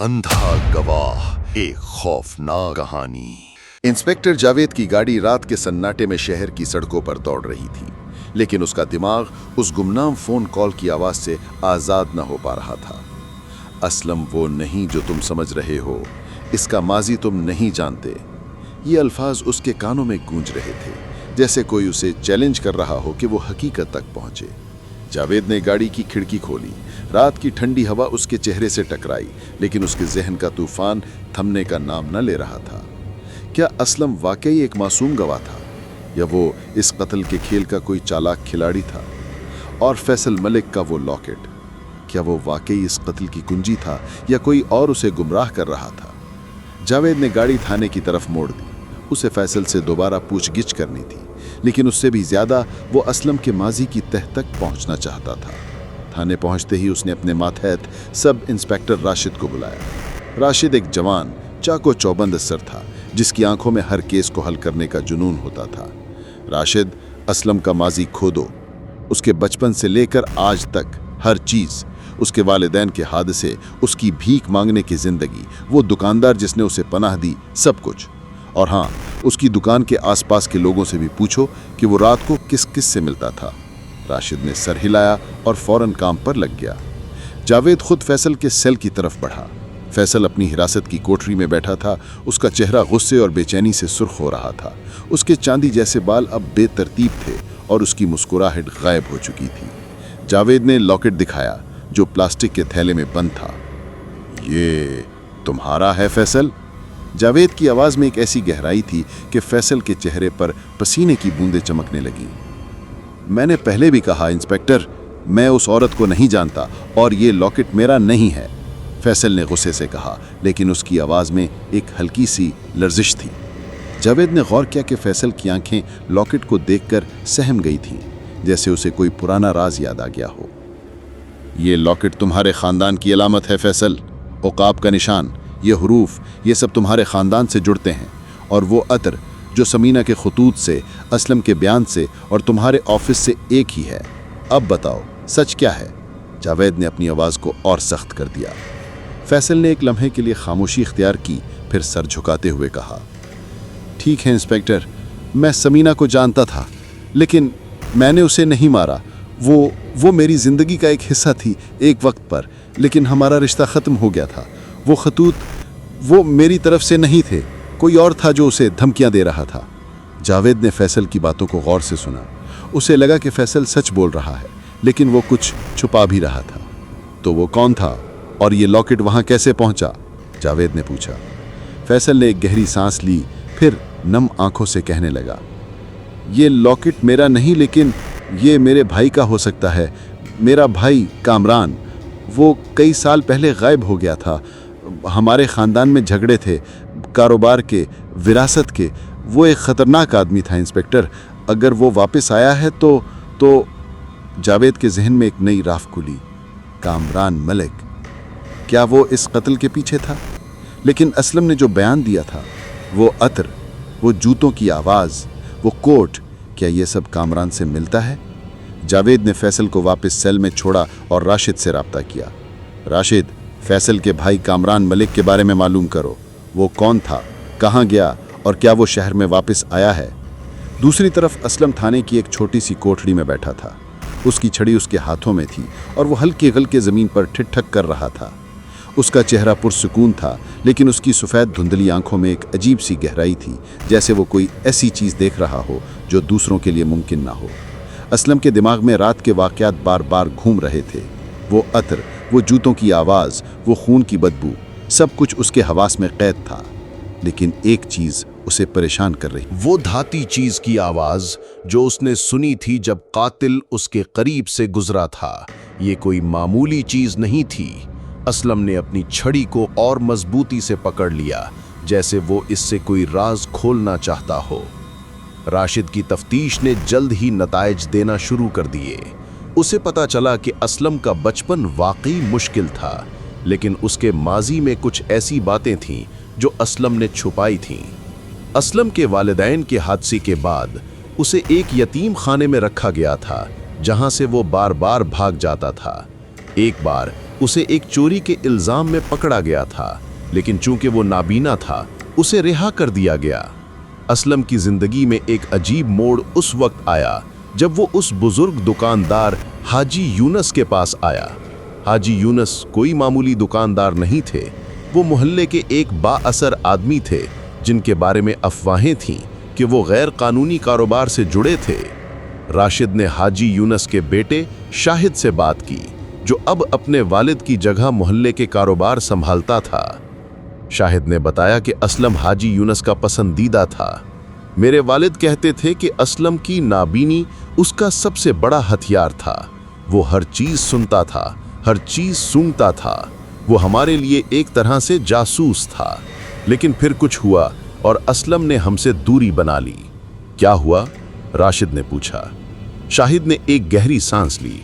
अंधा गवाह एक खौफनाक कहानी। इंस्पेक्टर जावेद की गाड़ी रात के सन्नाटे में शहर की सड़कों पर दौड़ रही थी, लेकिन उसका दिमाग उस गुमनाम फोन कॉल की आवाज से आजाद न हो पा रहा था। असलम वो नहीं जो तुम समझ रहे हो, इसका माजी तुम नहीं जानते। ये अल्फाज उसके कानों में गूंज रहे थे, जैसे कोई उसे चैलेंज कर रहा हो कि वो हकीकत तक पहुंचे। जावेद ने गाड़ी की खिड़की खोली। रात की ठंडी हवा उसके चेहरे से टकराई, लेकिन उसके जहन का तूफान थमने का नाम न ले रहा था। क्या असलम वाकई एक मासूम गवाह था, या वो इस कत्ल के खेल का कोई चालाक खिलाड़ी था? और फैसल मलिक का वो लॉकेट, क्या वो वाकई इस कत्ल की कुंजी था, या कोई और उसे गुमराह कर रहा था? जावेद ने गाड़ी थाने की तरफ मोड़ दी। उसे फैसल से दोबारा पूछगिछ करनी थी, लेकिन उससे भी ज्यादा वो असलम के माजी की तह तक पहुंचना चाहता था। थाने पहुंचते ही उसने अपने मातहत सब इंस्पेक्टर राशिद को बुलाया। राशिद एक जवान, चाको चौबंद अफसर था, जिसकी आंखों में हर केस को हल करने का जुनून होता था। राशिद, असलम का माजी खोदो, उसके बचपन से लेकर आज तक हर चीज, उसके वालिदैन के हादसे, उसकी भीख मांगने की जिंदगी, वो दुकानदार जिसने उसे पनाह दी, सब कुछ। और हाँ, उसकी दुकान के आसपास के लोगों से भी पूछो कि वो रात को किस किस से मिलता था। राशिद ने सर हिलाया और फौरन काम पर लग गया। जावेद खुद फैसल के सेल की तरफ बढ़ा। फैसल अपनी हिरासत की कोठरी में बैठा था। उसका चेहरा गुस्से और बेचैनी से सुर्ख हो रहा था। उसके चांदी जैसे बाल अब बेतरतीब थे और उसकी मुस्कुराहट गायब हो चुकी थी। जावेद ने लॉकेट दिखाया, जो प्लास्टिक के थैले में बंद था। ये तुम्हारा है फैसल? जावेद की आवाज में एक ऐसी गहराई थी कि फैसल के चेहरे पर पसीने की बूंदें चमकने लगी। मैंने पहले भी कहा इंस्पेक्टर, मैं उस औरत को नहीं जानता और ये लॉकेट मेरा नहीं है, फैसल ने गुस्से से कहा, लेकिन उसकी आवाज में एक हल्की सी लर्जिश थी। जावेद ने गौर किया कि फैसल की आंखें लॉकेट को देखकर सहम गई थीं, जैसे उसे कोई पुराना राज याद आ गया हो। ये लॉकेट तुम्हारे खानदान की अलामत है फैसल, औकाब का निशान, ये हुरूफ, ये सब तुम्हारे खानदान से जुड़ते हैं। और वो अतर जो समीना के खतूत से, असलम के बयान से और तुम्हारे ऑफिस से एक ही है। अब बताओ सच क्या है? जावेद ने अपनी आवाज को और सख्त कर दिया। फैसल ने एक लम्हे के लिए खामोशी इख्तियार की, फिर सर झुकाते हुए कहा, ठीक है इंस्पेक्टर, मैं समीना को जानता था, लेकिन मैंने उसे नहीं मारा। वो मेरी जिंदगी का एक हिस्सा थी एक वक्त पर, लेकिन हमारा रिश्ता खत्म हो गया था। वो खतूत वो मेरी तरफ से नहीं थे, कोई और था जो उसे धमकियां दे रहा था। जावेद ने फैसल की बातों को गौर से सुना। उसे लगा कि फैसल सच बोल रहा है, लेकिन वो कुछ छुपा भी रहा था। तो वो कौन था और ये लॉकेट वहां कैसे पहुंचा? जावेद ने पूछा। फैसल ने एक गहरी सांस ली, फिर नम आंखों से कहने लगा, ये लॉकेट मेरा नहीं, लेकिन ये मेरे भाई का हो सकता है। मेरा भाई कामरान, वो कई साल पहले गायब हो गया था। हमारे ख़ानदान में झगड़े थे, कारोबार के, विरासत के। वो एक ख़तरनाक आदमी था इंस्पेक्टर। अगर वो वापस आया है तो जावेद के जहन में एक नई राह खुली। कामरान मलिक, क्या वो इस कत्ल के पीछे था? लेकिन असलम ने जो बयान दिया था, वो अतर, वो जूतों की आवाज़, वो कोट, क्या ये सब कामरान से मिलता है? जावेद ने फैसल को वापस सेल में छोड़ा और राशिद से राब्ता किया। राशिद, फैसल के भाई कामरान मलिक के बारे में मालूम करो। वो कौन था, कहाँ गया और क्या वो शहर में वापस आया है? दूसरी तरफ असलम थाने की एक छोटी सी कोठरी में बैठा था। उसकी छड़ी उसके हाथों में थी और वो हल्के हल्के ज़मीन पर ठिठक कर रहा था। उसका चेहरा पुरसुकून था, लेकिन उसकी सफ़ेद धुंधली आंखों में एक अजीब सी गहराई थी, जैसे वो कोई ऐसी चीज़ देख रहा हो जो दूसरों के लिए मुमकिन ना हो। असलम के दिमाग में रात के वाक़यात बार बार घूम रहे थे। वो अतर, वो जूतों की आवाज़, वो खून की बदबू, सब कुछ उसके हवास में कैद था। लेकिन एक चीज़ उसे परेशान कर रही, वो धाती चीज की आवाज जो उसने सुनी थी जब कातिल उसके करीब से गुजरा था। ये कोई मामूली चीज नहीं थी। असलम ने अपनी छड़ी को और मजबूती से पकड़ लिया, जैसे वो इससे कोई राज खोलना चाहता हो। राशिद की तफ्तीश ने जल्द ही नताइज देना शुरू कर दिए। उसे पता चला कि असलम का बचपन वाकई मुश्किल था, लेकिन उसके माजी में कुछ ऐसी बातें थीं जो असलम ने छुपाई थीं। असलम के वालिदैन के हादसे के बाद उसे एक यतीम खाने में रखा गया था, जहां से वो बार बार भाग जाता था। एक बार उसे एक चोरी के इल्जाम में पकड़ा गया था, लेकिन चूंकि वो नाबीना था, उसे रिहा कर दिया गया। असलम की जिंदगी में एक अजीब मोड़ उस वक्त आया जब वो उस बुजुर्ग दुकानदार हाजी यूनस के पास आया। हाजी यूनस कोई मामूली दुकानदार नहीं थे, वो मोहल्ले के एक बाअसर आदमी थे जिनके बारे में अफवाहें थीं कि वो गैर कानूनी कारोबार से जुड़े थे। राशिद ने हाजी यूनस के बेटे शाहिद से बात की, जो अब अपने वालिद की जगह मोहल्ले के कारोबार संभालता था। शाहिद ने बताया कि असलम हाजी यूनस का पसंदीदा था। मेरे वालिद कहते थे कि असलम की नाबीनी उसका सबसे बड़ा हथियार था। वो हर चीज सुनता था, हर चीज सूंघता था। वो हमारे लिए एक तरह से जासूस था। लेकिन फिर कुछ हुआ और असलम ने हमसे दूरी बना ली। क्या हुआ? राशिद ने पूछा। शाहिद ने एक गहरी सांस ली।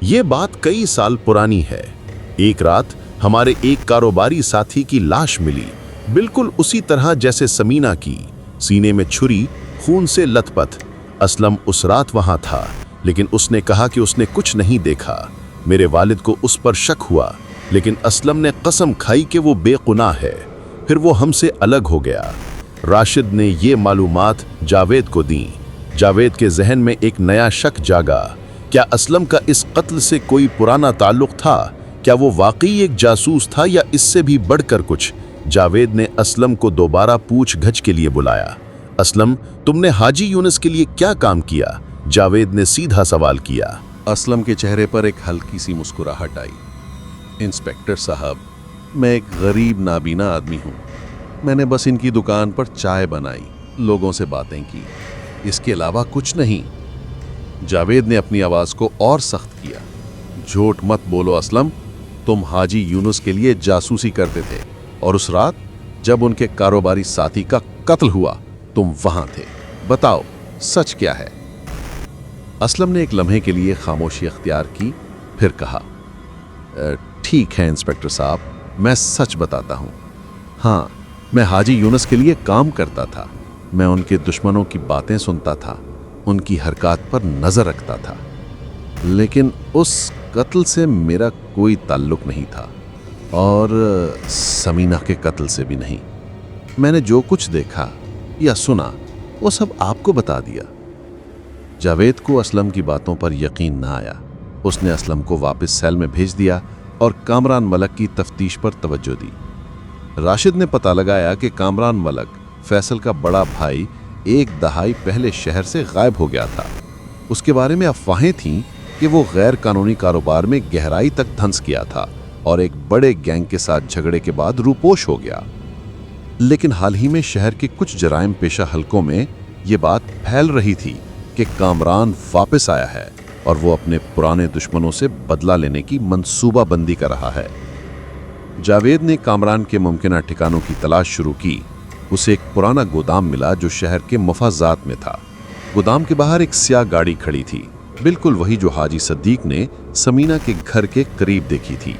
ये बात कई साल पुरानी है। एक रात हमारे एक कारोबारी साथी की लाश मिली, बिल्कुल उसी तरह जैसे समीना की, सीने में छुरी, खून से लथपथ। असलम उस रात वहां था, लेकिन उसने कहा कि उसने कुछ नहीं देखा। मेरे वालिद को उस पर शक हुआ, लेकिन असलम ने कसम खाई कि वो बेगुनाह है। फिर वो हमसे अलग हो गया। राशिद ने ये मालूमात जावेद को दी। जावेद के जहन में एक नया शक जागा। क्या असलम का इस कत्ल से कोई पुराना ताल्लुक था? क्या वो वाकई एक जासूस था या इससे भी बढ़कर कुछ? जावेद ने असलम को दोबारा पूछ-गछ के लिए बुलाया। असलम, तुमने हाजी यूनस के लिए क्या काम किया? जावेद ने सीधा सवाल किया। असलम के चेहरे पर एक हल्की सी मुस्कुराहट आई। इंस्पेक्टर साहब, मैं एक गरीब नाबीना आदमी हूँ। मैंने बस इनकी दुकान पर चाय बनाई, लोगों से बातें की, इसके अलावा कुछ नहीं। जावेद ने अपनी आवाज़ को और सख्त किया। झूठ मत बोलो असलम, तुम हाजी यूनुस के लिए जासूसी करते थे और उस रात जब उनके कारोबारी साथी का कत्ल हुआ तुम वहां थे। बताओ, सच क्या है? असलम ने एक लम्हे के लिए खामोशी अख्तियार की, फिर कहा, ठीक है इंस्पेक्टर साहब, मैं सच बताता हूँ। हाँ, मैं हाजी यूनुस के लिए काम करता था। मैं उनके दुश्मनों की बातें सुनता था, उनकी हरकत पर नज़र रखता था, लेकिन उस कत्ल से मेरा कोई ताल्लुक नहीं था और समीना के कत्ल से भी नहीं। मैंने जो कुछ देखा या सुना वो सब आपको बता दिया। जावेद को असलम की बातों पर यकीन ना आया। उसने असलम को वापस सेल में भेज दिया और कामरान मलक की तफ्तीश पर तवज्जो दी। राशिद ने पता लगाया कि कामरान मलक, फैसल का बड़ा भाई, एक दहाई पहले शहर से गायब हो गया था। उसके बारे में अफवाहें थीं कि वो गैर कानूनी कारोबार में गहराई तक धंस गया था और एक बड़े गैंग के साथ झगड़े के बाद रूपोश हो गया। लेकिन हाल ही में शहर के कुछ जराइम पेशा हलकों में ये बात फैल रही थी कि कामरान वापस आया है और वो अपने पुराने दुश्मनों से बदला लेने की मंसूबाबंदी कर रहा है। जावेद ने कामरान के मुमकिन ठिकानों की तलाश शुरू की। उसे एक पुराना गोदाम मिला जो शहर के मुफाजात में था। गोदाम के बाहर एक स्याह गाड़ी खड़ी थी, बिल्कुल वही जो हाजी सद्दीक ने समीना के घर के करीब देखी थी।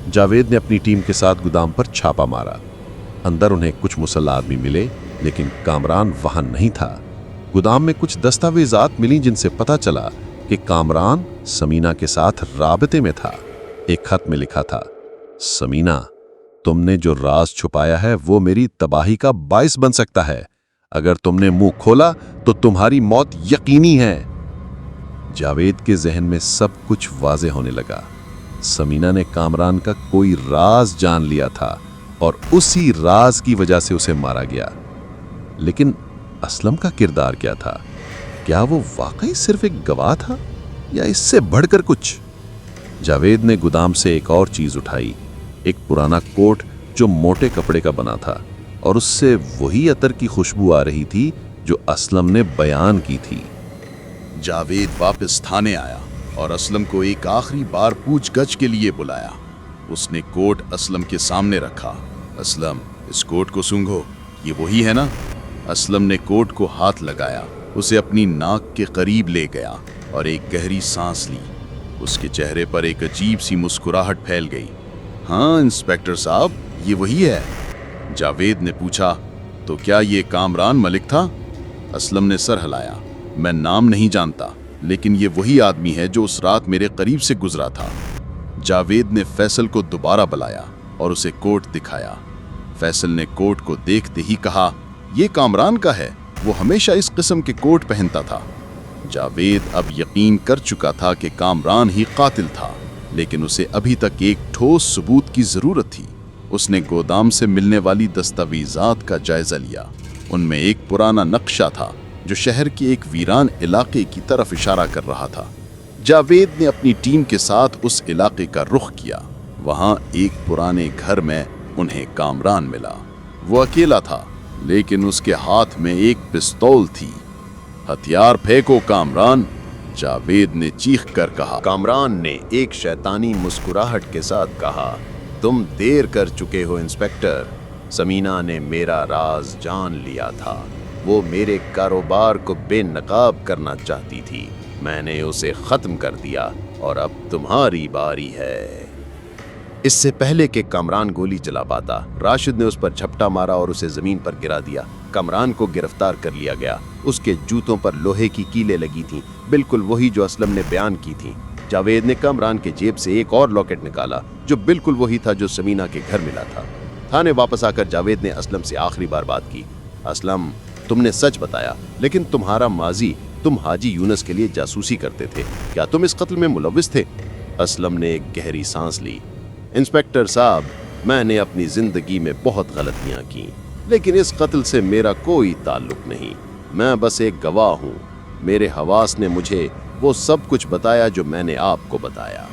जावेद ने अपनी टीम के साथ गोदाम पर छापा मारा। अंदर उन्हें कुछ मुसल्ला आदमी मिले, लेकिन कामरान वहां नहीं था। गोदाम में कुछ दस्तावेजात मिली जिनसे पता चला कि कामरान समीना के साथ राबते में था। एक खत में लिखा था, समीना, तुमने जो राज छुपाया है वो मेरी तबाही का बाइस बन सकता है। अगर तुमने मुंह खोला तो तुम्हारी मौत यकीनी है। जावेद के जहन में सब कुछ वाज़ेह होने लगा। समीना ने कामरान का कोई राज जान लिया था और उसी राज की वजह से उसे मारा गया। लेकिन असलम का किरदार क्या था? क्या वो वाकई सिर्फ एक गवाह था या इससे बढ़कर कुछ? जावेद ने गोदाम से एक और चीज उठाई, एक पुराना कोट जो मोटे कपड़े का बना था और उससे वही अतर की खुशबू आ रही थी जो असलम ने बयान की थी। जावेद वापस थाने आया और असलम को एक आखिरी बार पूछ-गछ के लिए बुलाया। उसने कोट असलम के सामने रखा। असलम, इस कोट को सूंघो, ये वही है ना? असलम ने कोट को हाथ लगाया, उसे अपनी नाक के करीब ले गया और एक गहरी सांस ली। उसके चेहरे पर एक अजीब सी मुस्कुराहट फैल गई। हाँ इंस्पेक्टर साहब, ये वही है। जावेद ने पूछा, तो क्या ये कामरान मलिक था? असलम ने सर हिलाया। मैं नाम नहीं जानता, लेकिन ये वही आदमी है जो उस रात मेरे करीब से गुजरा था। जावेद ने फैसल को दोबारा बुलाया और उसे कोट दिखाया। फैसल ने कोट को देखते ही कहा, यह कामरान का है, वो हमेशा इस किस्म के कोट पहनता था। जावेद अब यकीन कर चुका था कि कामरान ही कातिल था, लेकिन उसे अभी तक एक ठोस सबूत की जरूरत थी। उसने गोदाम से मिलने वाली दस्तावेजात का जायजा लिया। उनमें एक पुराना नक्शा था जो शहर के एक वीरान इलाके की तरफ इशारा कर रहा था। जावेद ने अपनी टीम के साथ उस इलाके का रुख किया। वहां एक पुराने घर में उन्हें कामरान मिला। वो अकेला था, लेकिन उसके हाथ में एक पिस्तौल थी। हथियार फेंको कामरान, जावेद ने चीख कर कहा। कामरान ने एक शैतानी मुस्कुराहट के साथ कहा, तुम देर कर चुके हो इंस्पेक्टर। समीना ने मेरा राज जान लिया था। वो मेरे कारोबार को बेनकाब करना चाहती थी। मैंने उसे खत्म कर दिया और अब तुम्हारी बारी है। इससे पहले कि कामरान गोली चला पाता, राशिद ने उस पर झपटा मारा और उसे जमीन पर गिरा दिया। कामरान को गिरफ्तार कर लिया गया। उसके जूतों पर लोहे की कीलें लगी थीं, बिल्कुल वही जो असलम ने बयान की थी। जावेद ने कामरान के जेब से एक और लॉकेट निकाला जो बिल्कुल वही था जो समीना के घर मिला था। थाने वापस आकर जावेद ने असलम से आखिरी बार बात की। असलम, तुमने सच बताया, लेकिन तुम्हारा माजी, तुम हाजी यूनुस के लिए जासूसी करते थे। क्या तुम इस कत्ल में मुलव्विस थे? असलम ने एक गहरी सांस ली। इंस्पेक्टर साहब, मैंने अपनी जिंदगी में बहुत गलतियां की, लेकिन इस कत्ल से मेरा कोई ताल्लुक नहीं। मैं बस एक गवाह हूँ। मेरे हवास ने मुझे वो सब कुछ बताया जो मैंने आपको बताया।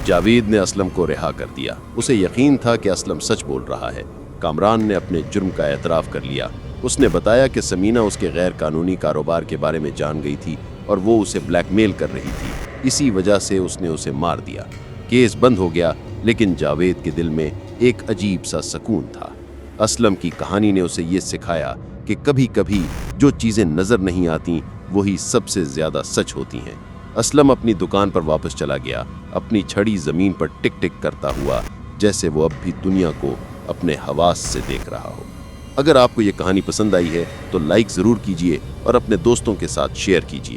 जावेद ने असलम को रिहा कर दिया। उसे यकीन था कि असलम सच बोल रहा है। कामरान ने अपने जुर्म का एतराफ़ कर लिया। उसने बताया कि समीना उसके गैर कानूनी कारोबार के बारे में जान गई थी और वो उसे ब्लैकमेल कर रही थी। इसी वजह से उसने उसे मार दिया। केस बंद हो गया, लेकिन जावेद के दिल में एक अजीब सा सुकून था। असलम की कहानी ने उसे ये सिखाया कि कभी कभी जो चीज़ें नज़र नहीं आती वही सबसे ज़्यादा सच होती हैं। असलम अपनी दुकान पर वापस चला गया, अपनी छड़ी ज़मीन पर टिक टिक करता हुआ, जैसे वो अब भी दुनिया को अपने हवास से देख रहा हो। अगर आपको ये कहानी पसंद आई है तो लाइक ज़रूर कीजिए और अपने दोस्तों के साथ शेयर कीजिए।